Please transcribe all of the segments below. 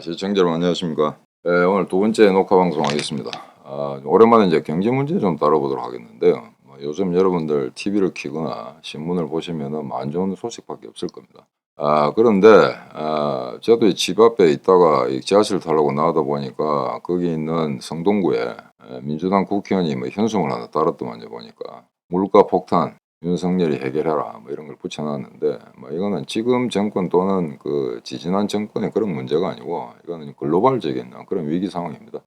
시청자 여러분 안녕하십니까? 오늘 두 번째 녹화 방송하겠습니다. 오랜만에 이제 경제 문제 좀 다뤄보도록 하겠는데요. 요즘 여러분들 TV를 키거나 신문을 보시면은 안 좋은 소식밖에 없을 겁니다. 그런데 저도 집 앞에 있다가 이 지하철 타려고 나가다 보니까 거기 있는 성동구에 민주당 국회의원이 현수막을 하나 달았더만요. 보니까 물가 폭탄 윤석열이 해결해라 이런 걸 붙여놨는데 이거는 지금 정권 또는 그 지지난 정권의 그런 문제가 아니고 이거는 글로벌적인 그런 위기 상황입니다.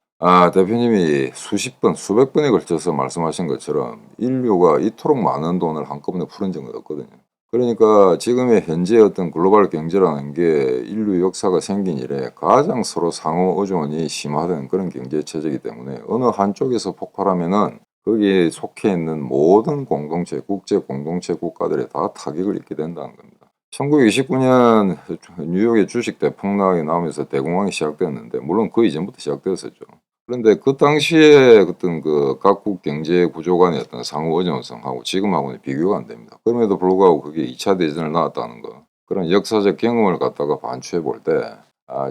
대표님이 수십 번 수백 번에 걸쳐서 말씀하신 것처럼 인류가 이토록 많은 돈을 한꺼번에 푸른 적은 없거든요. 그러니까 지금의 현재 어떤 글로벌 경제라는 게 인류 역사가 생긴 이래 가장 서로 상호 의존이 심화된 그런 경제 체제이기 때문에 어느 한쪽에서 폭발하면은 거기에 속해 있는 모든 공동체, 국제 공동체 국가들이 다 타격을 입게 된다는 겁니다. 1929년 뉴욕의 주식 대폭락이 나오면서 대공황이 시작됐는데 물론 그 이전부터 시작되었었죠. 그런데 그 당시에 어떤 그 각국 경제 구조 간의 어떤 상호 의존성하고 지금하고는 비교가 안 됩니다. 그럼에도 불구하고 그게 2차 대전을 낳았다는 거. 그런 역사적 경험을 갖다가 반추해 볼 때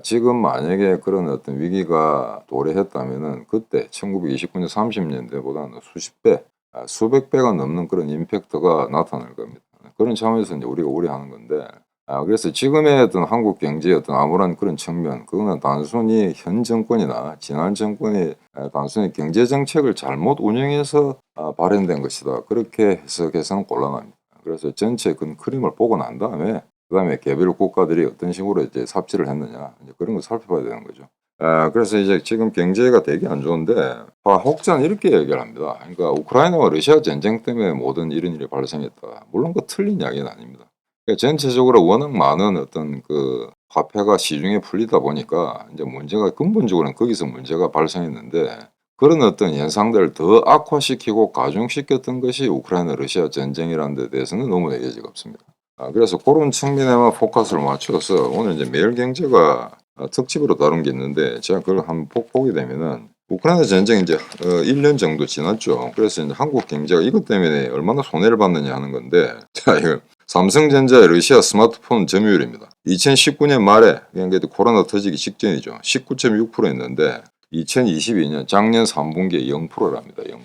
지금 만약에 그런 어떤 위기가 도래했다면은 그때 1929년 30년대보다는 수십 배, 수백 배가 넘는 그런 임팩트가 나타날 겁니다. 그런 차원에서 이제 우리가 우려하는 건데 그래서 지금의 어떤 한국 경제의 어떤 암울한 그런 측면 그거는 단순히 현 정권이나 지난 정권이 단순히 경제 정책을 잘못 운영해서 발현된 것이다. 그렇게 해석해서는 곤란합니다. 그래서 전체 그 그림을 보고 난 다음에 그다음에 개별 국가들이 어떤 식으로 이제 삽질을 했느냐 이제 그런 걸 살펴봐야 되는 거죠. 그래서 이제 지금 경제가 되게 안 좋은데 혹자는 이렇게 얘기를 합니다. 그러니까 우크라이나와 러시아 전쟁 때문에 모든 이런 일이 발생했다. 물론 그 틀린 이야기는 아닙니다. 그러니까 전체적으로 워낙 많은 어떤 그 화폐가 시중에 풀리다 보니까 이제 문제가 근본적으로는 거기서 문제가 발생했는데 그런 어떤 현상들을 더 악화시키고 가중시켰던 것이 우크라이나 러시아 전쟁이라는 데 대해서는 너무나 예지가 없습니다. 그래서 그런 측면에만 포커스를 맞춰서 오늘 이제 매일경제가 특집으로 다룬 게 있는데 제가 그걸 한번 보게 되면은 우크라이나 전쟁이 이제 1년 정도 지났죠. 그래서 이제 한국 경제가 이것 때문에 얼마나 손해를 받느냐 하는 건데 자 이거 삼성전자의 러시아 스마트폰 점유율입니다. 2019년 말에 그러니까 코로나 터지기 직전이죠. 19.6%였는데 2022년 작년 3분기에 0%랍니다. 0%.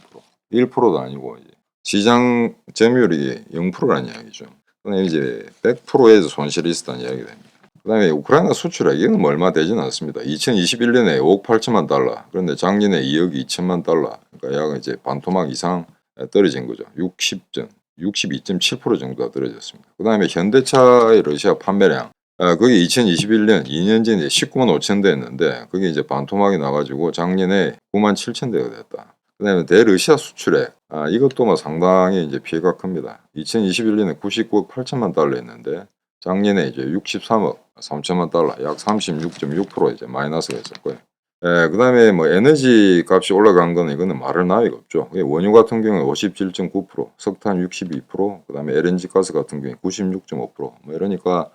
1%도 아니고 이제 시장 점유율이 0%라는 이야기죠. 그다음에 이제 100%에서 손실이 있었다는 이야기가 됩니다. 그다음에 우크라이나 수출액 이건 뭐 얼마 되지는 않습니다. 2021년에 5억 8천만 달러, 그런데 작년에 2억 2천만 달러, 그러니까 약 이제 반토막 이상 떨어진 거죠. 62.7% 정도가 떨어졌습니다. 그다음에 현대차의 러시아 판매량, 그게 2021년 2년 전에 19만 5천 대였는데 그게 이제 반토막이 나가지고 작년에 9만 7천 대가 됐다. 그다음에 대러시아 수출액, 이것도 뭐 상당히 이제 피해가 큽니다. 2021년에 99억 8천만 달러였는데 작년에 이제 63억 3천만 달러, 약 36.6% 이제 마이너스가 있었고요. 그다음에 뭐 에너지 값이 올라간 거는 이거는 말할 나위가 없죠. 원유 같은 경우에 57.9%, 석탄 62%, 그다음에 LNG 가스 같은 경우에 96.5%. 뭐 이러니까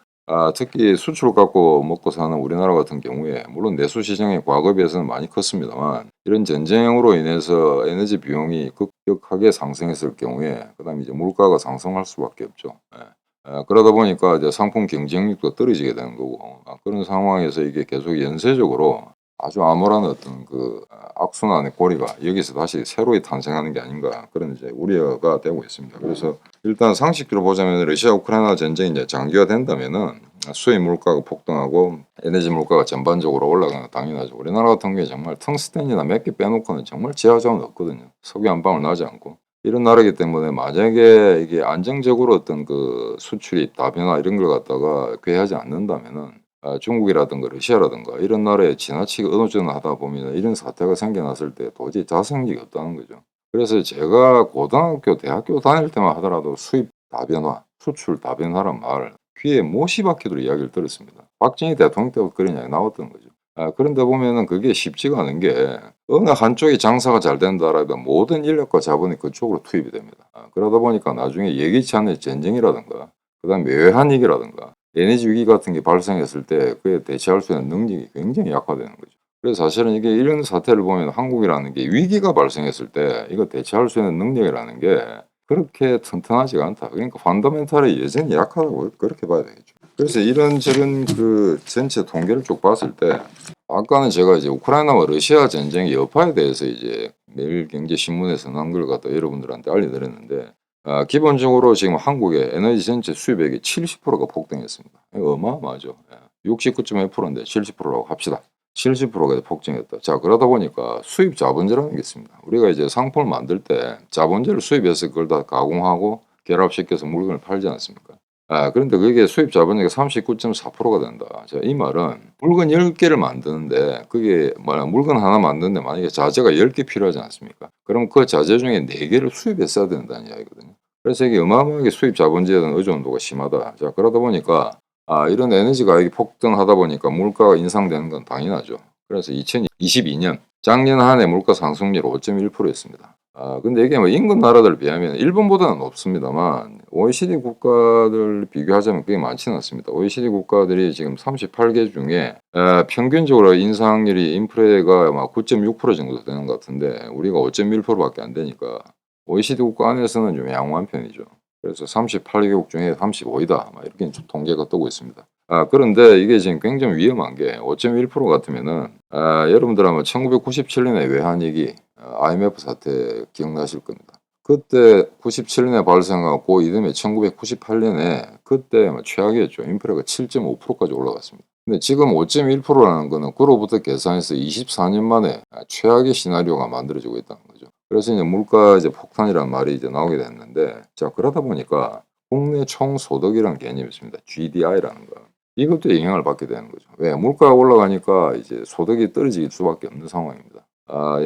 특히 수출 갖고 먹고 사는 우리나라 같은 경우에 물론 내수 시장의 과거에 비해서는 많이 컸습니다만 이런 전쟁으로 인해서 에너지 비용이 급격하게 상승했을 경우에 그다음에 이제 물가가 상승할 수밖에 없죠. 그러다 보니까 이제 상품 경쟁력도 떨어지게 되는 거고 그런 상황에서 이게 계속 연쇄적으로 아주 암울한 어떤 그 악순환의 고리가 여기서 다시 새로이 탄생하는 게 아닌가 그런 이제 우려가 되고 있습니다. 그래서 일단 상식적으로 보자면 러시아 우크라이나 전쟁이 이제 장기화 된다면은 수입 물가가 폭등하고 에너지 물가가 전반적으로 올라가는 건 당연하죠. 우리나라 같은 경우에 정말 텅스텐이나 몇 개 빼놓고는 정말 지하자원 없거든요. 석유 한 방울 나지 않고. 이런 나라이기 때문에 만약에 이게 안정적으로 어떤 그 수출입 다변화 이런 걸 갖다가 괴하지 않는다면은 중국이라든가 러시아라든가 이런 나라에 지나치게 의존하다 보면 이런 사태가 생겨났을 때 도저히 자생력이 없다는 거죠. 그래서 제가 고등학교, 대학교 다닐 때만 하더라도 수입 다변화, 수출 다변화란 말 귀에 못이 박히도록 이야기를 들었습니다. 박정희 대통령 때부터 그런 이야기 나왔던 거죠. 그런데 보면은 그게 쉽지가 않은 게 어느 한쪽이 장사가 잘 된다라도 모든 인력과 자본이 그쪽으로 투입이 됩니다. 그러다 보니까 나중에 예기치 않은 전쟁이라든가 그다음에 외환 위기라든가 에너지 위기 같은 게 발생했을 때 그에 대처할 수 있는 능력이 굉장히 약화되는 거죠. 그래서 사실은 이게 이런 사태를 보면 한국이라는 게 위기가 발생했을 때 이거 대처할 수 있는 능력이라는 게 그렇게 튼튼하지가 않다. 그러니까 펀더멘털이 여전히 약하다고 그렇게 봐야 되겠죠. 그래서 이런저런 그 전체 통계를 쭉 봤을 때 아까는 제가 이제 우크라이나와 러시아 전쟁의 여파에 대해서 이제 매일경제신문에서 난 걸 갖다 여러분들한테 알려드렸는데 기본적으로 지금 한국의 에너지 전체 수입액이 70%가 폭등했습니다. 이거 어마어마하죠. 69.1%인데 70%라고 합시다. 70%가 폭증했다. 자, 그러다 보니까 수입 자본재라는 게 있습니다. 우리가 이제 상품을 만들 때 자본재를 수입해서 그걸 다 가공하고 결합시켜서 물건을 팔지 않습니까? 그런데 그게 수입 자본력이 39.4%가 된다. 자, 이 말은 물건 10개를 만드는데 그게 물건 하나 만드는데 만약에 자재가 10개 필요하지 않습니까? 그럼 그 자재 중에 4개를 수입했어야 된다는 이야기거든요. 그래서 이게 어마어마하게 수입 자본주의에 대한 의존도가 심하다. 자, 그러다 보니까 이런 에너지 가격이 폭등하다 보니까 물가가 인상되는 건 당연하죠. 그래서 2022년 작년 한 해 물가 상승률 5.1%였습니다. 근데 이게 뭐 인근 나라들 비하면 일본보다는 높습니다만 OECD 국가들 비교하자면 그게 많지는 않습니다. OECD 국가들이 지금 38개 중에 평균적으로 인상률이 인플레가 아마 9.6% 정도 되는 것 같은데 우리가 5.1%밖에 안 되니까 OECD 국가 안에서는 좀 양호한 편이죠. 그래서 38개국 중에 35위다 이렇게 좀 통계가 뜨고 있습니다. 그런데 이게 지금 굉장히 위험한 게 5.1% 같으면은 여러분들 아마 1997년에 외환위기 IMF 사태 기억나실 겁니다. 그때 97년에 발생하고 이듬해 1998년에 그때 아마 최악이었죠. 인플레가 7.5%까지 올라갔습니다. 근데 지금 5.1%라는 거는 그로부터 계산해서 24년 만에 최악의 시나리오가 만들어지고 있다는 거죠. 그래서 이제 물가 이제 폭탄이라는 말이 이제 나오게 됐는데 자, 그러다 보니까 국내 총소득이라는 개념이 있습니다. GDI라는 거. 이것도 영향을 받게 되는 거죠. 왜? 물가가 올라가니까 이제 소득이 떨어질 수밖에 없는 상황입니다.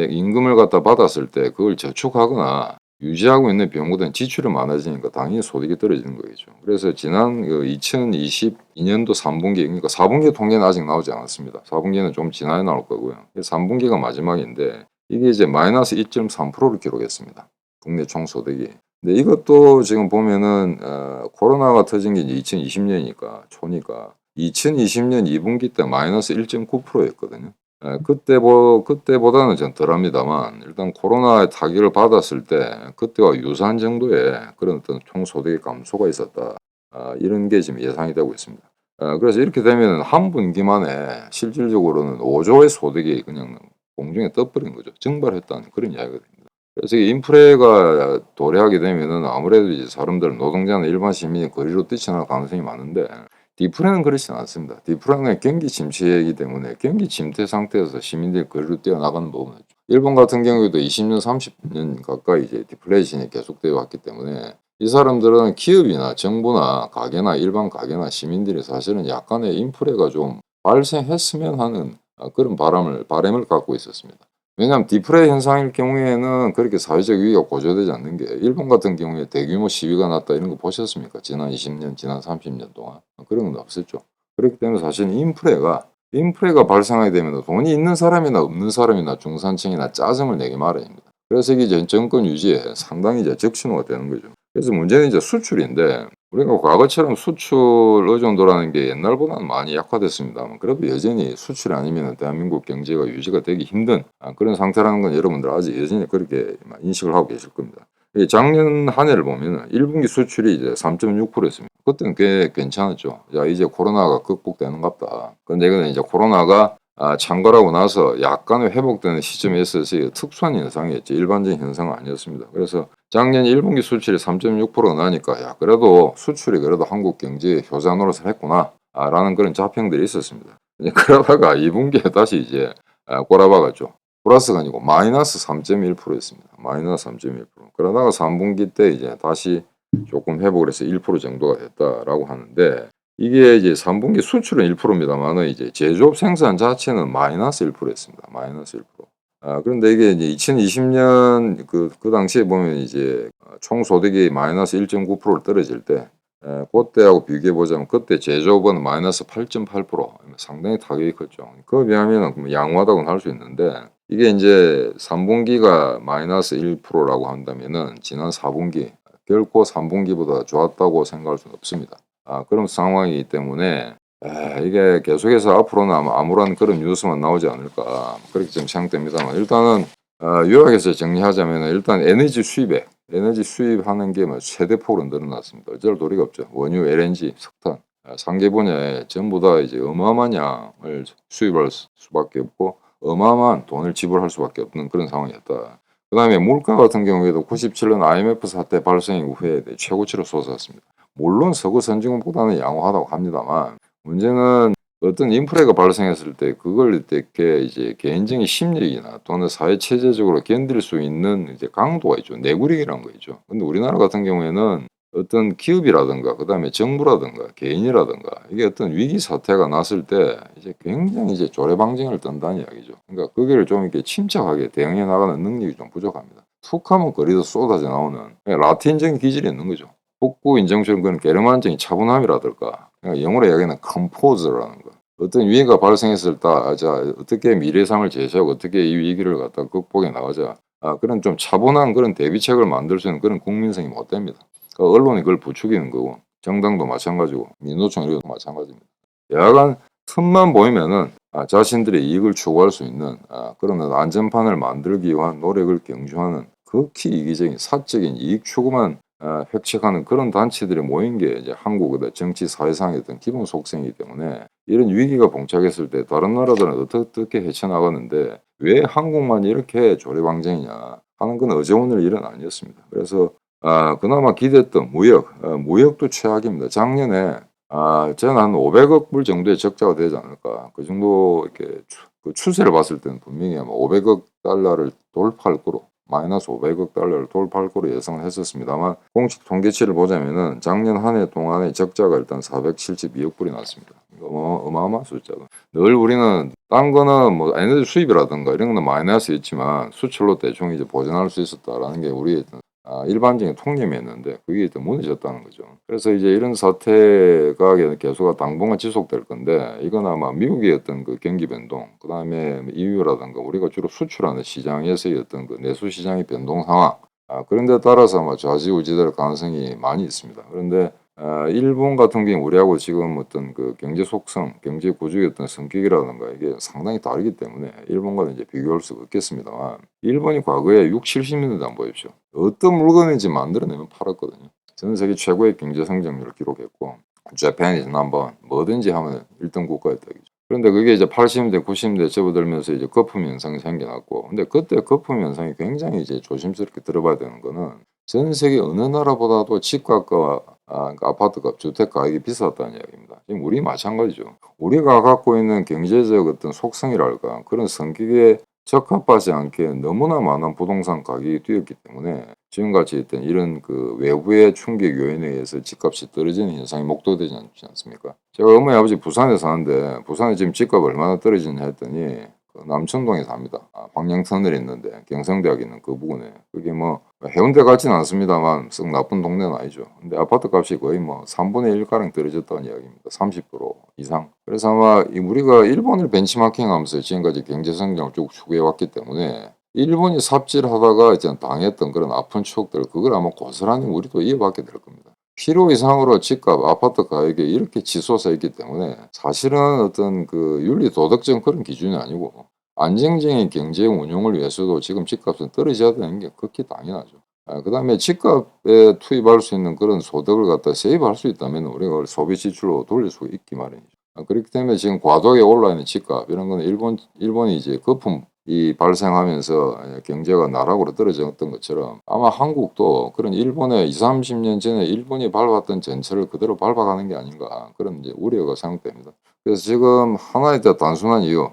임금을 갖다 받았을 때 그걸 저축하거나 유지하고 있는 병보다는 지출이 많아지니까 당연히 소득이 떨어지는 거겠죠. 그래서 지난 2022년도 3분기, 그러니까 4분기 통계는 아직 나오지 않았습니다. 4분기는 좀 지나야 나올 거고요. 3분기가 마지막인데 이게 이제 마이너스 2.3%를 기록했습니다. 국내 총소득이. 근데 이것도 지금 보면은 코로나가 터진 게 이제 2020년이니까 초니까 2020년 2분기 때 마이너스 1.9%였거든요. 그때보다는 좀 덜합니다만 일단 코로나의 타격을 받았을 때 그때와 유사한 정도의 그런 어떤 총소득의 감소가 있었다. 이런 게 지금 예상이 되고 있습니다. 그래서 이렇게 되면 한 분기만에 실질적으로는 5조의 소득이 그냥 공중에 떠버린 거죠. 증발했다는 그런 이야기가 됩니다. 그래서 이 인플레가 도래하게 되면은 아무래도 이제 사람들 노동자나 일반 시민이 거리로 뛰쳐나갈 가능성이 많은데 디플레는 그렇지는 않습니다. 디플레는 경기 침체이기 때문에 경기 침체 상태에서 시민들이 거리로 뛰어나가는 부분은 일본 같은 경우에도 20년, 30년 가까이 이제 디플레이션이 계속되어 왔기 때문에 이 사람들은 기업이나 정부나 가게나 일반 가게나 시민들이 사실은 약간의 인플레가 좀 발생했으면 하는 그런 바람을 갖고 있었습니다. 왜냐하면 디플레 현상일 경우에는 그렇게 사회적 위기가 고조되지 않는 게 일본 같은 경우에 대규모 시위가 났다 이런 거 보셨습니까? 지난 20년, 지난 30년 동안 그런 건 없었죠. 그렇기 때문에 사실 인플레가 발생하게 되면 돈이 있는 사람이나 없는 사람이나 중산층이나 짜증을 내기 마련입니다. 그래서 이게 정권 유지에 상당히 이제 적신호가 되는 거죠. 그래서 문제는 이제 수출인데 우리가 과거처럼 수출 의존도라는 게 옛날보다는 많이 약화됐습니다만 그래도 여전히 수출이 아니면 대한민국 경제가 유지가 되기 힘든 그런 상태라는 건 여러분들 아직 여전히 그렇게 인식을 하고 계실 겁니다. 작년 한 해를 보면 1분기 수출이 이제 3.6%였습니다. 그때는 꽤 괜찮았죠. 야, 이제 코로나가 극복되는갑다. 그런데 이거는 이제 코로나가 창궐하고 나서 약간의 회복되는 시점에 있어서 특수한 현상이었죠. 일반적인 현상은 아니었습니다. 그래서 작년 1분기 수출이 3.6%가 나니까 야, 그래도 수출이 그래도 한국 경제에 효자 노릇을 했구나 라는 그런 자평들이 있었습니다. 그러다가 2분기에 다시 이제 꼬라박았죠. 플러스가 아니고 마이너스 3.1%였습니다. 마이너스 3.1%. 그러다가 3분기 때 이제 다시 조금 회복을 해서 1% 정도가 됐다라고 하는데 이게 이제 3분기 수출은 1%입니다만은 이제 제조업 생산 자체는 마이너스 1%였습니다. 마이너스 1%. 그런데 이게 이제 2020년 그 당시에 보면 이제 총소득이 마이너스 1.9%를 떨어질 때 그때하고 비교해 보자면 그때 제조업은 마이너스 8.8% 상당히 타격이 컸죠. 그에 비하면 양호하다고는 할 수 있는데 이게 이제 3분기가 마이너스 1%라고 한다면은 지난 4분기 결코 3분기보다 좋았다고 생각할 수는 없습니다. 그런 상황이기 때문에 이게 계속해서 앞으로는 아마 아무런 그런 뉴스만 나오지 않을까 그렇게 좀 생각됩니다만 일단은 요약해서 정리하자면 일단 에너지 수입하는 게 뭐 최대폭으로 늘어났습니다. 어쩔 도리가 없죠. 원유, LNG, 석탄 상계 분야에 전부 다 이제 어마어마한 양을 수입할 수밖에 없고 어마어마한 돈을 지불할 수밖에 없는 그런 상황이었다. 그다음에 물가 같은 경우에도 97년 IMF 사태 발생 이후에 최고치로 솟았습니다. 물론 서구 선진국보다는 양호하다고 합니다만 문제는 어떤 인프레가 발생했을 때 그걸 이렇게 이제 개인적인 심리이나 또는 사회 체제적으로 견딜 수 있는 이제 강도가 있죠. 내구력이라는 거 있죠. 근데 우리나라 같은 경우에는 어떤 기업이라든가 그다음에 정부라든가 개인이라든가 이게 어떤 위기 사태가 났을 때 이제 굉장히 이제 조래방정을 떤다는 이야기죠. 그러니까 거기를 좀 이렇게 침착하게 대응해 나가는 능력이 좀 부족합니다. 툭하면 거리도 쏟아져 나오는 라틴적인 기질이 있는 거죠. 북부 인정처럼 그런 게르만적인 차분함이라든가 그러니까 영어로 이야기하는 컴포즈라는 거. 어떤 위기가 발생했을 때 어떻게 미래상을 제시하고 어떻게 이 위기를 갖다 극복해 나가자 그런 좀 차분한 그런 대비책을 만들 수 있는 그런 국민성이 못 됩니다. 그러니까 언론이 그걸 부추기는 거고 정당도 마찬가지고 민노총 이런 것도 마찬가지입니다. 여하간 틈만 보이면은 자신들의 이익을 추구할 수 있는 그런 안전판을 만들기 위한 노력을 경주하는 극히 이기적인 사적인 이익 추구만 획책하는 그런 단체들이 모인 게 이제 한국의 정치 사회상의 어떤 기본 속성이기 때문에 이런 위기가 봉착했을 때 다른 나라들은 어떻게 헤쳐나가는데 왜 한국만 이렇게 조례방정이냐 하는 건 어제 오늘 일은 아니었습니다. 그래서 그나마 기대했던 무역도 최악입니다. 작년에 저는 한 500억 불 정도의 적자가 되지 않을까. 그 정도 이렇게 그 추세를 봤을 때는 분명히 아마 500억 달러를 돌파할 거로 마이너스 500억 달러를 돌파할 거로 예상을 했었습니다만 공식 통계치를 보자면은 작년 한 해 동안의 적자가 일단 472억 불이 났습니다. 이거 어마어마한 숫자다. 늘 우리는 딴 거는 뭐 에너지 수입이라든가 이런 거는 마이너스 있지만 수출로 대충 이제 보전할 수 있었다라는 게 우리의 일반적인 통념이었는데 그게 또 무너졌다는 거죠. 그래서 이제 이런 사태가 계속 당분간 지속될 건데 이건 아마 미국의 어떤 그 경기 변동, 그다음에 EU라든가 우리가 주로 수출하는 시장에서의 어떤 그 내수 시장의 변동 상황, 그런 데 따라서 아마 좌지우지될 가능성이 많이 있습니다. 그런데 일본 같은 경우 우리하고 지금 어떤 그 경제 속성, 경제 구조의 어떤 성격이라든가 이게 상당히 다르기 때문에 일본과는 이제 비교할 수가 없겠습니다만 일본이 과거에 6, 70년대 한번 보십시오. 어떤 물건인지 만들어내면 팔았거든요. 전 세계 최고의 경제 성장률을 기록했고 Japan is number one. 뭐든지 하면 1등 국가였다. 그런데 그게 이제 80년대, 90년대 접어들면서 이제 거품 현상이 생겨났고 근데 그때 거품 현상이 굉장히 이제 조심스럽게 들어봐야 되는 거는 전 세계 어느 나라보다도 집값과 그러니까 아파트값, 주택 가격이 비쌌다는 이야기입니다. 지금 우리 마찬가지죠. 우리가 갖고 있는 경제적 어떤 속성이랄까 그런 성격에 적합하지 않게 너무나 많은 부동산 가격이 뛰었기 때문에 지금같이 어떤 이런 그 외부의 충격 요인에 의해서 집값이 떨어지는 현상이 목도되지 않지 않습니까? 제가 어머니 아버지 부산에 사는데 부산에 지금 집값 얼마나 떨어지냐 했더니 그 남천동에 삽니다. 방향터널이 있는데 경성대학 있는 그 부근에 그게 뭐 해운대 같지는 않습니다만 썩 나쁜 동네는 아니죠. 근데 아파트 값이 거의 뭐 3분의 1가량 떨어졌다는 이야기입니다. 30% 이상. 그래서 아마 우리가 일본을 벤치마킹하면서 지금까지 경제 성장을 쭉 추구해 왔기 때문에 일본이 삽질하다가 이제 당했던 그런 아픈 추억들 그걸 아마 고스란히 우리도 이어받게 될 겁니다. 필요 이상으로 집값, 아파트 가격이 이렇게 치솟아 있기 때문에 사실은 어떤 그 윤리 도덕적 그런 기준이 아니고 안정적인 경제 운용을 위해서도 지금 집값은 떨어져야 되는 게 극히 당연하죠. 그다음에 집값에 투입할 수 있는 그런 소득을 갖다 세입할 수 있다면 우리가 그걸 소비 지출로 돌릴 수 있기 마련이죠. 그렇기 때문에 지금 과도하게 올라 있는 집값 이런 거는 일본이 이제 거품이 발생하면서 경제가 나락으로 떨어졌던 것처럼 아마 한국도 그런 일본의 20-30년 전에 일본이 밟았던 전철을 그대로 밟아가는 게 아닌가 그런 이제 우려가 생각됩니다. 그래서 지금 하나의 단순한 이유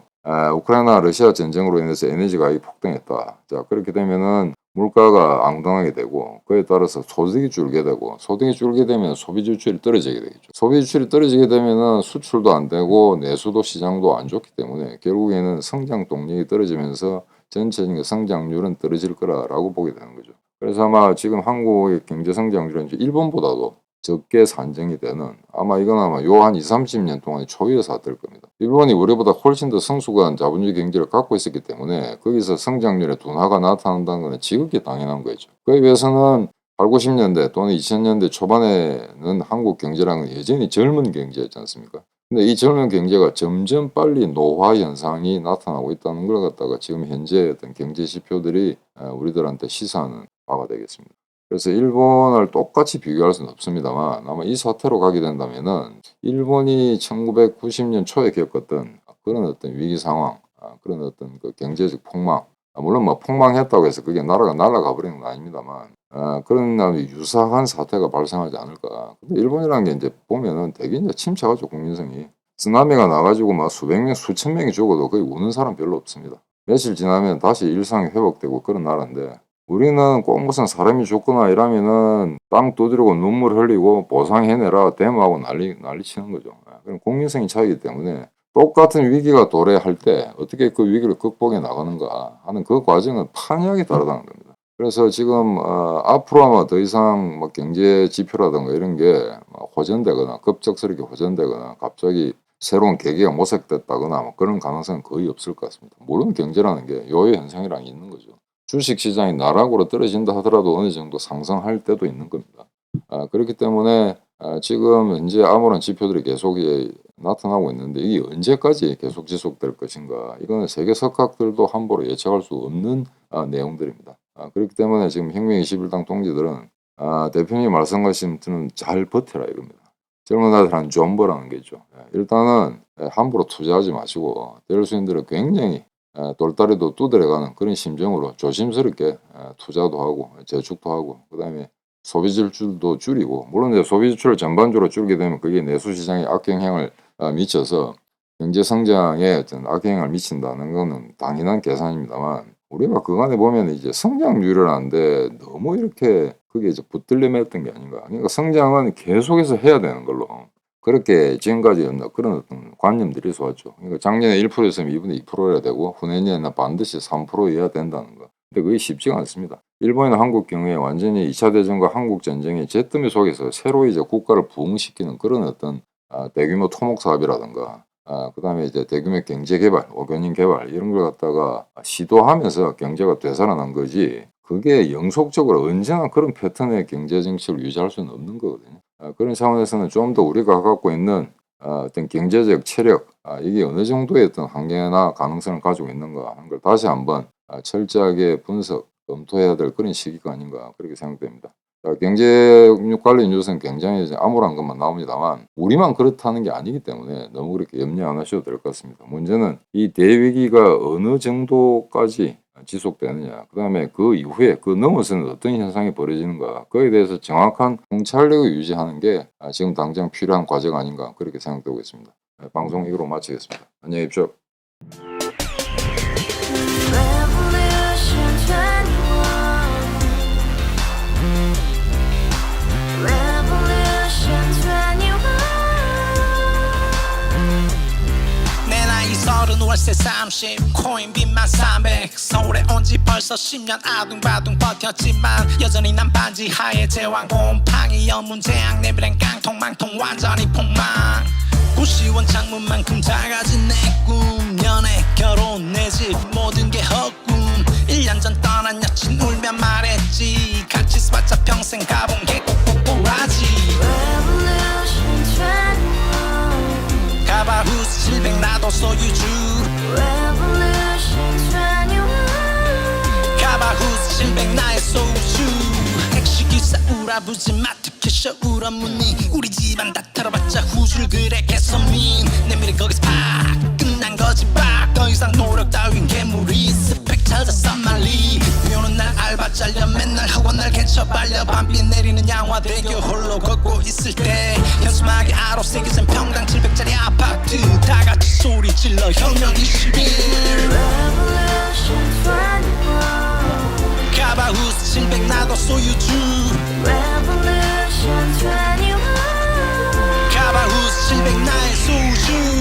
우크라이나 러시아 전쟁으로 인해서 에너지 가격이 폭등했다. 자, 그렇게 되면은 물가가 앙등하게 되고 그에 따라서 소득이 줄게 되고 소득이 줄게 되면 소비 지출이 떨어지게 되겠죠. 소비 지출이 떨어지게 되면은 수출도 안 되고 내수도 시장도 안 좋기 때문에 결국에는 성장 동력이 떨어지면서 전체적인 성장률은 떨어질 거라고 보게 되는 거죠. 그래서 아마 지금 한국의 경제 성장률은 이제 일본보다도 적게 산정이 되는 아마 이건 아마 요 한 20-30년 동안의 초유의 사태일 겁니다. 일본이 우리보다 훨씬 더 성숙한 자본주의 경제를 갖고 있었기 때문에 거기서 성장률의 둔화가 나타난다는 것은 지극히 당연한 거죠. 그에 비해서는 8, 90년대 또는 2000년대 초반에는 한국 경제랑은 여전히 젊은 경제였지 않습니까? 근데 이 젊은 경제가 점점 빨리 노화 현상이 나타나고 있다는 걸 갖다가 지금 현재 어떤 경제 지표들이 우리들한테 시사하는 바가 되겠습니다. 그래서 일본을 똑같이 비교할 수는 없습니다만 아마 이 사태로 가게 된다면은 일본이 1990년 초에 겪었던 그런 어떤 위기 상황, 그런 어떤 그 경제적 폭망, 물론 뭐 폭망했다고 해서 그게 나라가 날아가 버리는 건 아닙니다만 그런 유사한 사태가 발생하지 않을까. 근데 일본이라는 게 이제 보면은 되게 이제 침체하죠, 국민성이. 쓰나미가 나가지고 막 수백 명, 수천 명이 죽어도 거의 우는 사람 별로 없습니다. 며칠 지나면 다시 일상이 회복되고 그런 나라인데 우리는 꼭 무슨 사람이 죽거나 이러면은 땅 두드리고 눈물 흘리고 보상해내라 데모하고 난리 치는 거죠. 그럼 국민성이 차이기 때문에 똑같은 위기가 도래할 때 어떻게 그 위기를 극복해 나가는가 하는 그 과정은 판이하게 다르다는 겁니다. 그래서 지금 앞으로 아마 더 이상 뭐 경제 지표라든가 이런 게 호전되거나 급작스럽게 호전되거나 갑자기 새로운 계기가 모색됐다거나 뭐 그런 가능성은 거의 없을 것 같습니다. 물론 경제라는 게 요요 현상이랑 있는 거죠. 주식시장이 나락으로 떨어진다 하더라도 어느 정도 상승할 때도 있는 겁니다. 그렇기 때문에 지금 현재 아무런 지표들이 계속 나타나고 있는데 이게 언제까지 계속 지속될 것인가 이거는 세계 석학들도 함부로 예측할 수 없는 내용들입니다. 그렇기 때문에 지금 혁명21당 동지들은 대표님 말씀하신 분은 잘 버텨라 이겁니다. 젊은 아들한 존버라는 게 있죠. 일단은 함부로 투자하지 마시고 대일수인들은 굉장히 돌다리도 두드려가는 그런 심정으로 조심스럽게 투자도 하고 저축도 하고 그다음에 소비 지출도 줄이고 물론 이제 소비 지출을 전반적으로 줄이게 되면 그게 내수 시장에 악영향을 미쳐서 경제 성장에 어떤 악영향을 미친다는 거는 당연한 계산입니다만 우리가 그간에 보면 이제 성장률을 하는데 너무 이렇게 그게 이제 붙들림했던 게 아닌가. 그러니까 성장은 계속해서 해야 되는 걸로 그렇게 지금까지였나 그런 어떤 관념들이 있어왔죠. 그러니까 작년에 1%였으면 이번에 2%여야 되고 후내년에는 반드시 3%여야 된다는 거. 근데 그게 쉽지가 않습니다. 일본이나 한국 경우에 완전히 2차 대전과 한국 전쟁의 잿더미 속에서 새로 이제 국가를 부흥시키는 그런 어떤 대규모 토목 사업이라든가 그다음에 이제 대규모 경제 개발, 오견인 개발 이런 걸 갖다가 시도하면서 경제가 되살아난 거지. 그게 영속적으로 언제나 그런 패턴의 경제 정책을 유지할 수는 없는 거거든요. 그런 차원에서는 좀 더 우리가 갖고 있는 어떤 경제적 체력, 이게 어느 정도의 어떤 한계나 가능성을 가지고 있는가 하는 걸 다시 한번 철저하게 분석, 검토해야 될 그런 시기가 아닌가 그렇게 생각됩니다. 경제 관련 뉴스는 굉장히 이제 암울한 것만 나옵니다만 우리만 그렇다는 게 아니기 때문에 너무 그렇게 염려 안 하셔도 될 것 같습니다. 문제는 이 대위기가 어느 정도까지 지속되느냐 그다음에 그 이후에 그 넘어서는 어떤 현상이 벌어지는가 그에 대해서 정확한 통찰력을 유지하는 게 지금 당장 필요한 과제가 아닌가 그렇게 생각되고 있습니다. 방송 이거로 마치겠습니다. 안녕히 계십시오. 서른 월세 30 코인빚만 300 서울에 온지 벌써 10년 아둥바둥 버텼지만 여전히 난 반지 하에 제왕 곰팡이 연문제약 내비랭 깡통 망통 완전히 폭망 고시원 창문만큼 작아진 내 꿈 연애 결혼 내 집 모든 게 헛꿈 1년 전 떠난 여친 울며 말했지 같이 써봤자 평생 가본 게 꼭꼭꼬라지 가바후스 700 나도 소유주 가바후스 700 나의 소주 택시기사 우라부지 마트 캐셔 울어무니 우리 집안 다 털어봤자 후줄 그래 개선민 내미래 거기서 팍 끝난 거지 팍 더 이상 노력 따윈 괴물이 스펙 찾아서 말리 비오는 날 알바 잘려 맨날 학원 날 개쳐 발려 밤비 내리는 양화대교 홀로 걷고 있을 때 현수막에 아로 새겨진 평당 700짜리 아파트 다같이 소리 질러 혁명 21 가바후스 700 나도 소유주 가바후스 700 나의 소주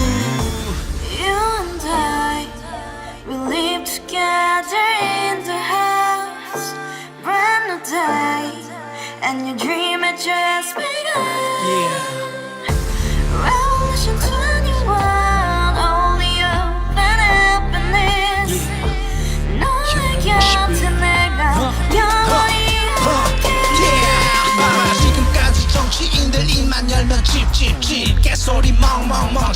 live together in the house, brand new day, and your dream had just begun. Revolution 21, only open happiness. 너의 곁에 내가 영원히 함께. 지금까지 정치인들 입만 열면 찝찝찝 개소리 멍멍멍